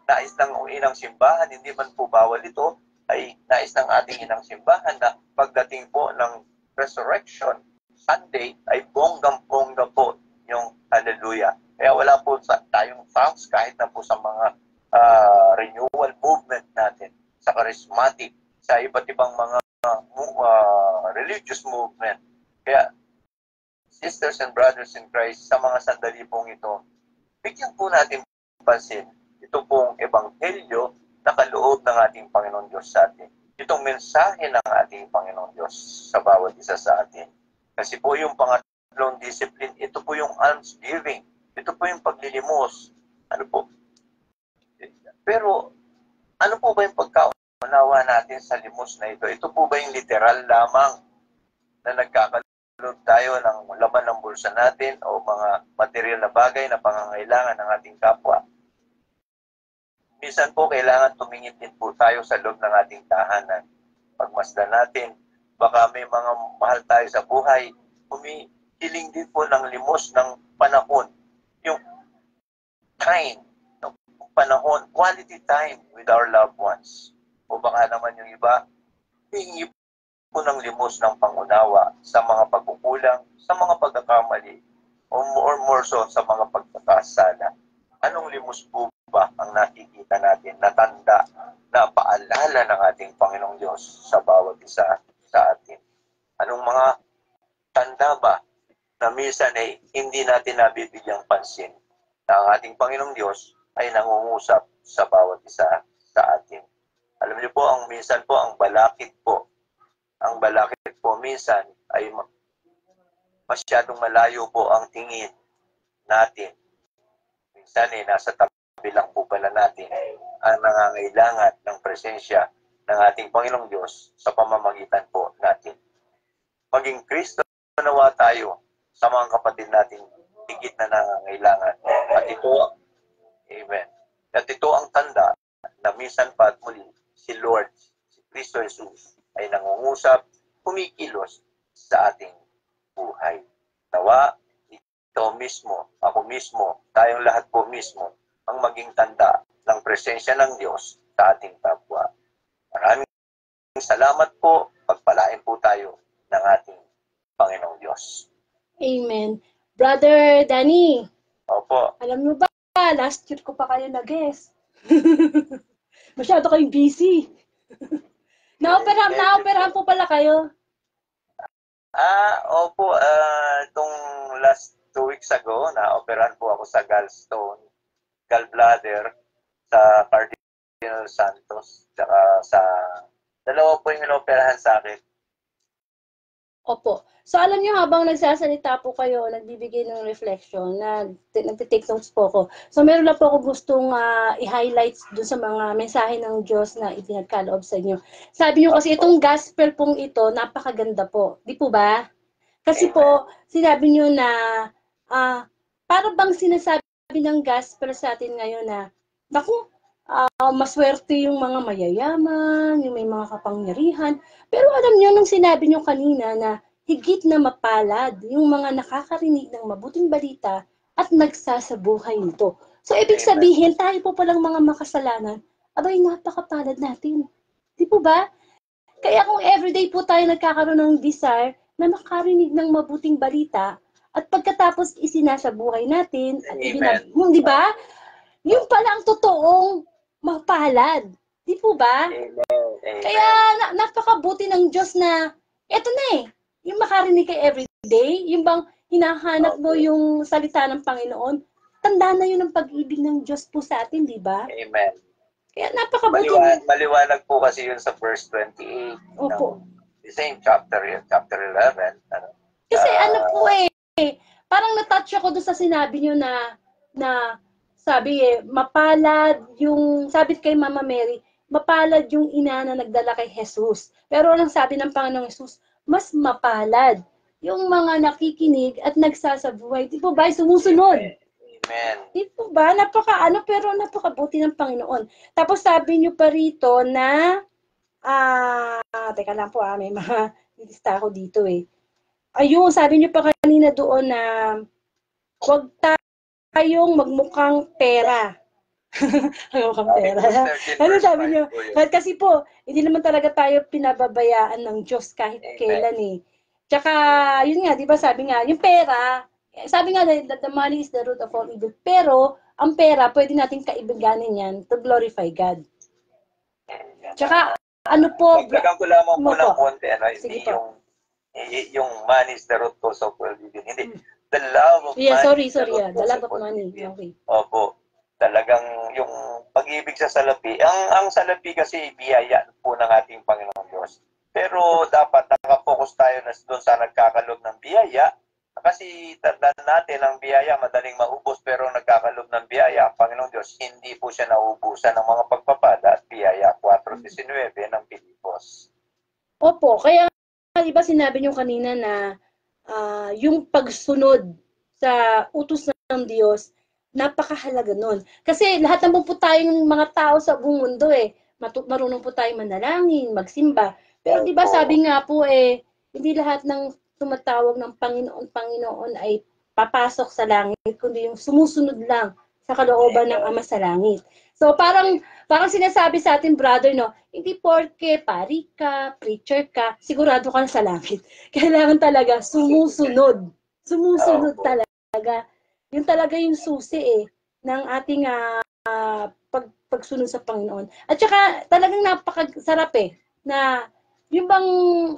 nais ng inang simbahan, hindi man po bawal ito, ay nais ng ating inang simbahan na pagdating po ng Resurrection Sunday ay bonggang-bongga po yung hallelujah. Kaya wala po tayong songs kahit na po sa mga renewal movement natin, sa charismatic, sa iba't ibang mga religious movement. Kaya, sisters and brothers in Christ, sa mga sandali pong ito, bigyan po natin pansin ito pong ebanghelyo na kaloob ng ating Panginoon Diyos sa atin. Itong mensahe ng ating Panginoon Diyos sa bawat isa sa atin. Kasi po yung pangatlong discipline, ito po yung almsgiving. Ito po yung paglilimos. Ano po? Pero, ano po ba yung pagkaunawa natin sa limos na ito? Ito po ba yung literal lamang na nagkakaloob tayo ng laman ng bulsa natin o mga material na bagay na pangangailangan ng ating kapwa? Minsan po kailangan tumingin din po tayo sa loob ng ating tahanan. Pagmasdan natin, baka may mga mahal tayo sa buhay, humihiling din po ng limos ng panahon. Yung time, ng panahon, quality time with our loved ones. O baka naman yung iba, hihingi po ng limos ng pangunawa sa mga pagkukulang, sa mga pagkakamali, o more so sa mga pagkakasala. Anong limos po ba ang nakikita natin na tanda na paalala ng ating Panginoong Diyos sa bawat isa sa atin? Anong mga tanda ba na minsan ay hindi natin nabibigyang pansin na ang ating Panginoong Diyos ay nangungusap sa bawat isa sa atin? Alam niyo po, minsan po, ang balakid po minsan ay masyadong malayo po ang tingin natin. Minsan nasa tabi lang po pala natin ang nangangailangan ng presensya ng ating Panginoong Diyos sa pamamagitan po natin. Maging Kristo nawa tayo sa mga kapatid natin higit na nangangailangan. At ito, amen. At ito ang tanda na minsan pa at muli si Lord, si Kristo Jesus ay nangungusap, kumikilos sa ating buhay. Nawa, ito mismo, ako mismo, tayong lahat po mismo, ang maging tanda ng presensya ng Diyos sa ating kapwa. Maraming salamat po, pagpalain po tayo ng ating Panginoong Diyos. Amen. Brother Danny, Opo. alam mo ba, last year ko pa kayo nag-guest. Masyado kayong busy. Naoperahan po pala kayo. Opo. Itong last 2 weeks ago, na-operahan po ako sa gallbladder, sa Cardinal Santos, tsaka sa dalawa po yung inoperahan sa akin. Opo. So alam niyo, habang nagsasalita po kayo, nagbibigay ng reflection, nagtitake notes po ako. So meron lang po ako gustong i-highlight dun sa mga mensahe ng Diyos na ipinagkaloob sa inyo. Sabi niyo kasi itong gospel pong ito, napakaganda po. Di po ba? Kasi po, sinabi niyo na para bang sinasabi ng gospel sa atin ngayon na, naku, maswerte yung mga mayayaman, yung may mga kapangyarihan. Pero alam niyo, nung sinabi niyo kanina na higit na mapalad yung mga nakakarinig ng mabuting balita at nagsasabuhay nito. So, ibig sabihin, tayo po palang mga makasalanan, abay, napakapalad natin. Di po ba? Kaya kung everyday po tayo nagkakaroon ng desire na makarinig ng mabuting balita at pagkatapos isinasabuhay natin at di ba? Yung pala ang totoong mapalad. Di po ba? Kaya napakabuti ng Diyos na eto na yung makarinig kay everyday, yung bang hinahanap mo yung salita ng Panginoon, tanda na yun ang pag-ibig ng Diyos po sa atin, di ba? Amen. Kaya napakabuti. Maliwanag po kasi yun sa verse 28. Opo. The same chapter, chapter 11. Kasi parang natouch ako doon sa sinabi niyo na sabi mapalad yung, sabi kay Mama Mary, mapalad yung ina na nagdala kay Jesus. Pero ang sabi ng Panginoong Jesus, mas mapalad yung mga nakikinig at nagsasabuhay. Di po ba? Sumusunod. Amen. Di po ba? Pero napakabuti ng Panginoon. Tapos sabi niyo pa rito na, teka lang po may mga nilista ako dito Ayun, sabi niyo pa kanina doon na huwag tayong magmukhang pera. Magmukhang pera. Ano sabi niyo? Kasi po, hindi naman talaga tayo pinababayaan ng Diyos kahit kailan Tsaka, yun nga, di ba sabi nga, yung pera, sabi nga that the money is the root of all evil. Pero, ang pera, pwede natin kaibiganin yan to glorify God. Tsaka, ano po? Pagdagan ko lamang po ng konti, Sige hindi yung money is the root cause of all evil. Hindi. The love of money. Sorry. The love of money. Okay. Opo. Talagang yung pag-ibig sa salapi. Ang salapi kasi biyaya po ng ating Panginoong Diyos. Pero dapat nakapokus tayo na doon sa nagkakalob ng biyaya. Kasi tandaan natin ang biyaya madaling maubos, pero nagkakalob ng biyaya ang Panginoong Diyos, hindi po siya nauubusan ng mga pagpapala at biyaya. 4:19 ng Pilipos. Opo. Kaya di ba sinabi niyo kanina na yung pagsunod sa utos ng Diyos, napakahalaga nun. Kasi lahat naman po tayong mga tao sa buong mundo marunong po tayong manalangin, magsimba. Pero di ba sabi nga po hindi lahat ng tumatawag ng Panginoon ay papasok sa langit, kundi yung sumusunod lang sa kalooban ng Ama sa langit. So parang sinasabi sa atin, brother, hindi porke pari ka, preacher ka, sigurado ka na sa langit. Kailangan talaga sumusunod. Sumusunod talaga. Yun talaga yung susi ng ating pagsunod sa Panginoon. At saka talagang napakasarap na yung bang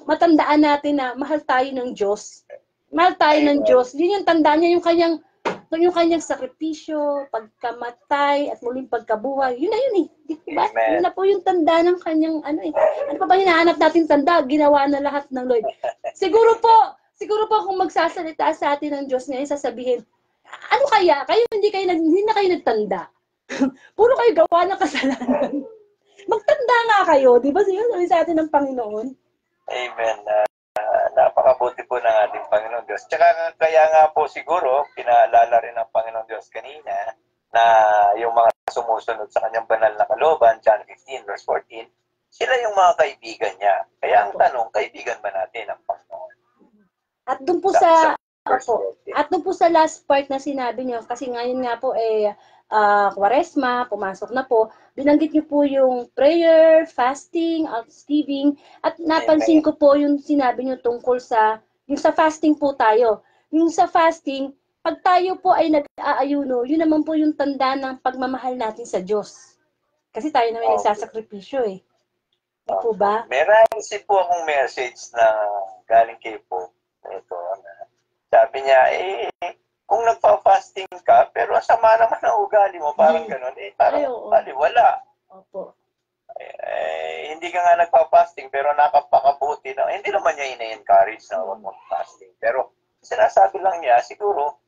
matandaan natin na mahal tayo ng Diyos. Mahal tayo ng Diyos. Yun yung tandaan niya, yung kanyang Kung yung kanyang sakripisyo, pagkamatay, at muling pagkabuhay, yun na yun eh. Di ba? Amen. Yun na po yung tanda ng kanyang ano eh. Ano pa ba hinahanap natin tanda? Ginawa na lahat ng Lord. Siguro po kung magsasalita sa atin ng Diyos ngayon, sasabihin, ano kaya? Hindi na kayo nagtanda. Puro kayo gawa ng kasalanan. Magtanda nga kayo, di ba? Sabi sa atin ng Panginoon. Amen. Napakabuti po ng ating Panginoon Diyos. Tsaka kaya nga po siguro, pinaalala rin ng Panginoon Diyos kanina na yung mga sumusunod sa kanyang banal na kalooban, John 15 verse 14, sila yung mga kaibigan niya. Kaya ang tanong, kaibigan ba natin ang Panginoon? At doon po at doon po sa last part na sinabi niyo, kasi ngayon nga po Kwaresma, pumasok na po, binanggit niyo po yung prayer, fasting, almsgiving, at napansin ko po yung sinabi niyo tungkol yung sa fasting po tayo. Yung sa fasting, pag tayo po ay nag-aayuno, yun naman po yung tanda ng pagmamahal natin sa Diyos. Kasi tayo naman nagsasakripisyo eh. Di po ba? Meron po akong message na galing kay Pope. Ito, sabi niya, kung nagpa-fasting ka, pero sama naman ang ugali mo, parang gano'n, parang baliwala. Opo. Hindi ka nga nagpa-fasting, pero nakapakabuti na, hindi naman niya ina-encourage na huwag mag-fasting. Pero sinasabi lang niya, siguro,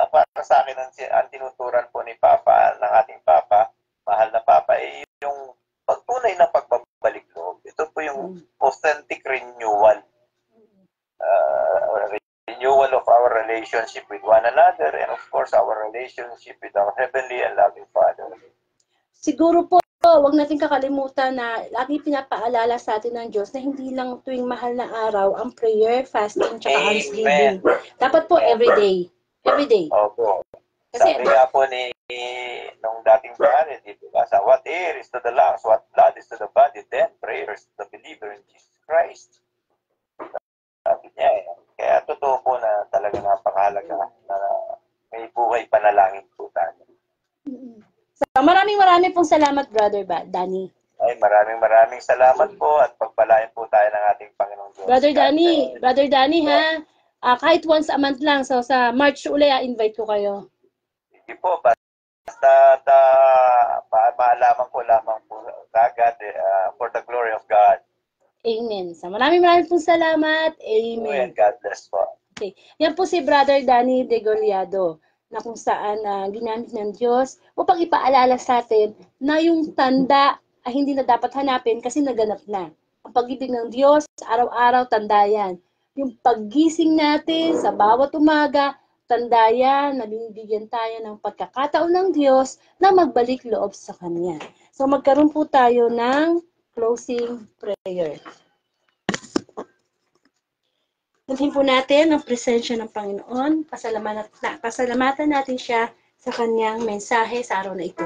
para sa akin, ang tinuturan po ni Papa, ng ating Papa, mahal na Papa, yung pagtunay na pagbabalik loob. Ito po yung authentic renewal. Renewal of our relationship with one another and of course our relationship with our heavenly and loving Father. Siguro po, huwag natin kakalimutan na lagi pinapaalala sa atin ng Diyos na hindi lang tuwing mahal na araw ang prayer, fasting, tsaka almsgiving. Dapat po everyday. Everyday. Opo. Kasi, sabi nga po nung dating pare, dito ba, sa what air is to the lungs, what blood is to the body, then prayers to the believer in Jesus Christ. Sabi niya Kaya totoo po na talaga napakahalaga na may buhay panalangin po tayo. So, maraming pong salamat, Brother Danny. Ay, maraming salamat po at pagpalain po tayo ng ating Panginoong Diyos. Brother Danny, ha? Kahit once a month lang, so sa March uli, invite ko kayo. Hindi po, basta maalaman ko lamang po agad for the glory of God. Amen. So, maraming pong salamat. Amen. God bless po. Okay. Yan po si Brother Danny De Gollado, na kung saan ginamit ng Diyos upang ipaalala sa atin na yung tanda ay hindi na dapat hanapin kasi naganap na. Ang pag-ibig ng Diyos, araw-araw, tanda yan. Yung paggising natin sa bawat umaga, tanda yan na binibigyan tayo ng pagkakataon ng Diyos na magbalik loob sa Kanya. So magkaroon po tayo ng closing prayer. Dalhin po natin ang presensya ng Panginoon. Pasalamatan natin siya sa kanyang mensahe sa araw na ito.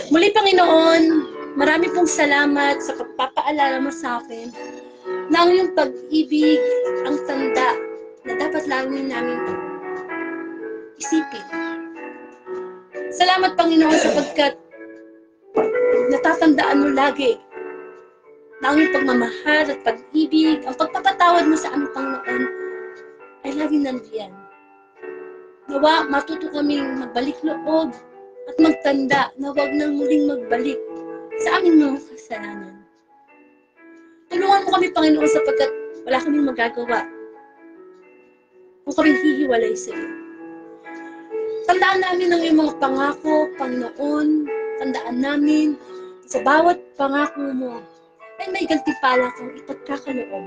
Muli, Panginoon, marami pong salamat sa pagpapaalala mo sa akin na ang iyong pag-ibig ang tanda na dapat laging namin isipin. Salamat, Panginoon, sapagkat natatandaan mo lagi na ang iyong pagmamahal at pag-ibig, ang pagpapatawad mo sa aming Panginoon ay laging nandiyan. Nawa, matuto kaming magbalik loob at magtanda na huwag nang muling magbalik sa aming mga kasalanan. Tulungan mo kami, Panginoon, sapagkat wala kaming magagawa kung kaming hihiwalay sa iyo. Tandaan namin ang iyong mga pangako, Panginoon. Tandaan namin sa bawat pangako mo ay may gantimpala kang ipagkakaloob.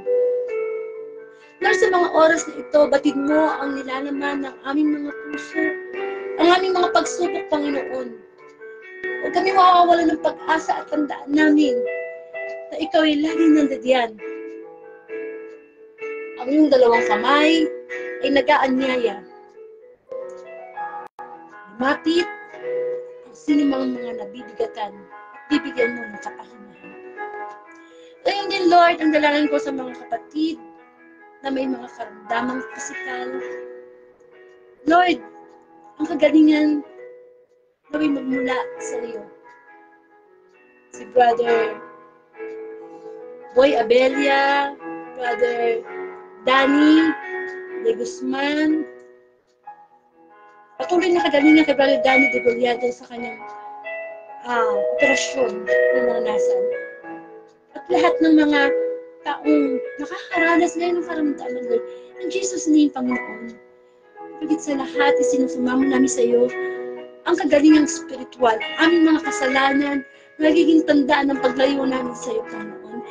Lord, sa mga oras na ito, batid mo ang nilalaman ng aming mga puso, ang aming mga pagsubok, Panginoon. Huwag kami mawawalan ng pag-asa at tandaan namin na ikaw ay laging nandiyan. Ang iyong dalawang kamay ay nag-aanyaya. Lumapit ang sinumang mga nabibigatan at bibigyan mo ng kapahingahan. Ngayon din, Lord, ang dalangin ko sa mga kapatid na may mga karamdamang pisikal. Lord, ang kagalingan naway magmula sa iyo. Si Brother Boy Abella, Brother Danny De Guzman. Patuloy na kagalingan kay Brother Danny De Goliado sa kanyang operasyon na naranasan. At lahat ng mga taong nakakaranas ngayon ng karamdaman, Lord, in Jesus' name, Panginoon. Pagit sa lahat, isinusumamo namin sa iyo ang kagalingang spiritual, aming mga kasalanan, nagiging tandaan ng paglayo namin sa iyo, Panginoon.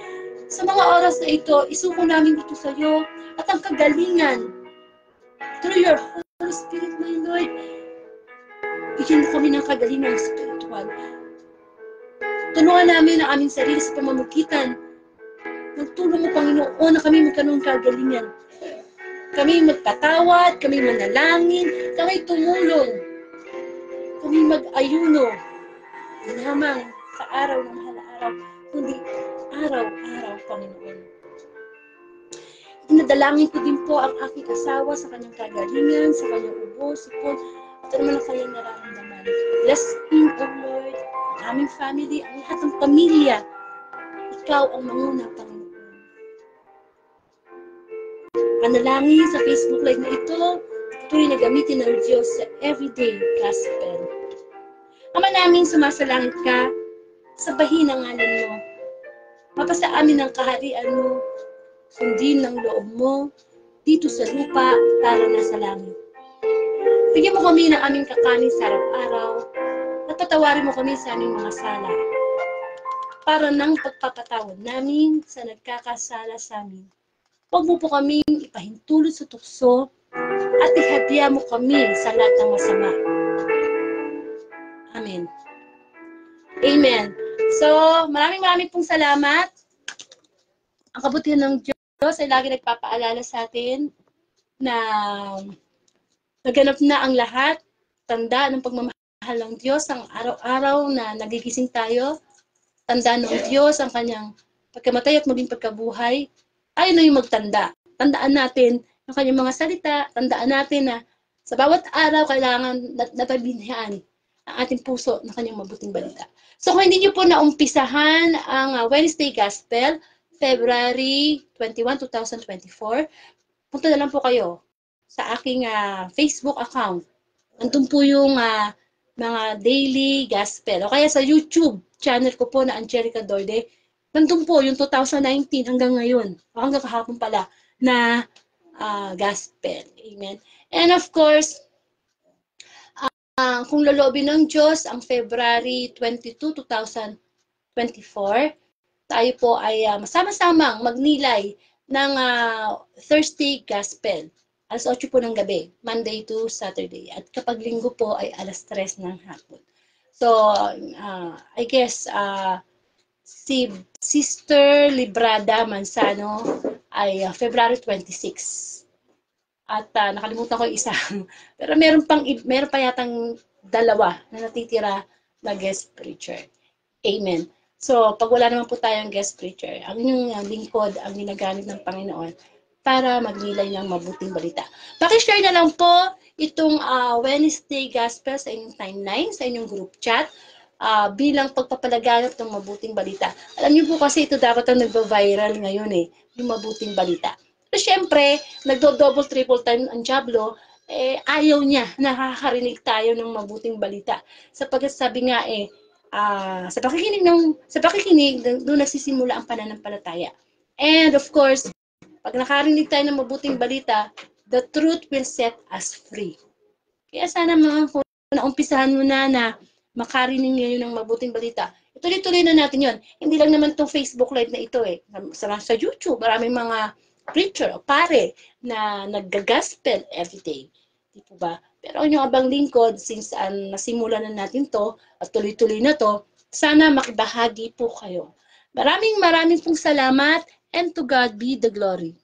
Sa mga oras na ito, isuko namin ito sa iyo at ang kagalingan through your Holy Spirit, my Lord. Bigyan mo kami ng kagalingang spiritual. Tunuan namin ang aming sarili sa pamamagitan. Magtulong mo, Panginoon, na kami magkaroon ng kagalingan. Kami magpatawad, kami manalangin, kami tumulong, kami mag-ayuno. Hindi lamang sa araw ng mahal na araw, kundi araw-araw, Panginoon. Dinadalangin ko din po ang aking asawa sa kanyang kagalingan, sa kanyang ubo, sipon, at naman ang kanyang nararamdaman. Bless him, O Lord, ang aming family, ang lahat ng pamilya. Ikaw ang manguna, Panginoon. Panalangin sa Facebook Live na ito, patuloy na gamitin ng Diyos sa everyday gospel. Ama namin, sumasalangit ka, sabahin ang ngalan mo. Mapasa amin ang kaharian mo, sundin ng loob mo, dito sa lupa, para nasa langit. Bigyan mo kami ng aming kakanin sa araw-araw, at patawarin mo kami sa aming mga sala, para ng pagpapatawad namin sa nagkakasala sa amin. Huwag mo po kaming ipahintulot sa tukso at ihadya mo kami sa lahat ng masama. Amen. Amen. So, maraming pong salamat. Ang kabutihan ng Diyos ay lagi nagpapaalala sa atin na naganap na ang lahat. Tanda ng pagmamahal ng Diyos ang araw-araw na nagigising tayo. Tanda ng Diyos ang kanyang pagkamatay at muling pagkabuhay. Tayo na yung magtanda. Tandaan natin ang kanyang mga salita. Tandaan natin na sa bawat araw kailangan natabinhaan ang ating puso na kanyang mabuting balita. So kung hindi nyo po naumpisahan ang Wednesday Gospel, February 21, 2024, punta na lang po kayo sa aking Facebook account. Andun po yung mga daily gospel. O kaya sa YouTube channel ko po na Angelica Dorde, nandun po yung 2019 hanggang ngayon, o hanggang kahapon pala, na gospel. Amen. And of course, kung loloobin ng Diyos, ang February 22, 2024, tayo po ay masama-samang magnilay ng Thursday Gospel. Alas 8 po ng gabi, Monday to Saturday. At kapag linggo po ay alas 3 ng hapon. So, I guess, si Sister Librada Mansano ay February 26. At nakalimutan ko yung isa. Pero meron pa yatang dalawa na natitira na guest preacher. Amen. So, pag wala naman po tayong guest preacher, ang inyong lingkod ang ginagamit ng Panginoon para magnilay ng mabuting balita. Pakishare na lang po itong Wednesday Gospel sa inyong timeline, sa inyong group chat, bilang pagpapalaganap ng mabuting balita. Alam niyo po kasi ito dapat ang nagba-viral ngayon yung mabuting balita. So, syempre, nagdo-double, triple time ang Diablo, ayaw niya nakakarinig tayo ng mabuting balita. Sapagkat sabi nga sa pakikinig doon nagsisimula ang pananampalataya. And of course, pag nakarinig tayo ng mabuting balita, the truth will set us free. Kaya sana kung naumpisahan mo na makarinig ngayon ng mabuting balita, ituloy-tuloy na natin yon. Hindi lang naman itong Facebook Live na ito Sa YouTube, maraming mga preacher o pare na nag-gospel everyday. Di po ba? Pero ang inyong abang lingkod, since nasimulan na natin to at tuloy-tuloy na to, sana makibahagi po kayo. Maraming pong salamat, and to God be the glory.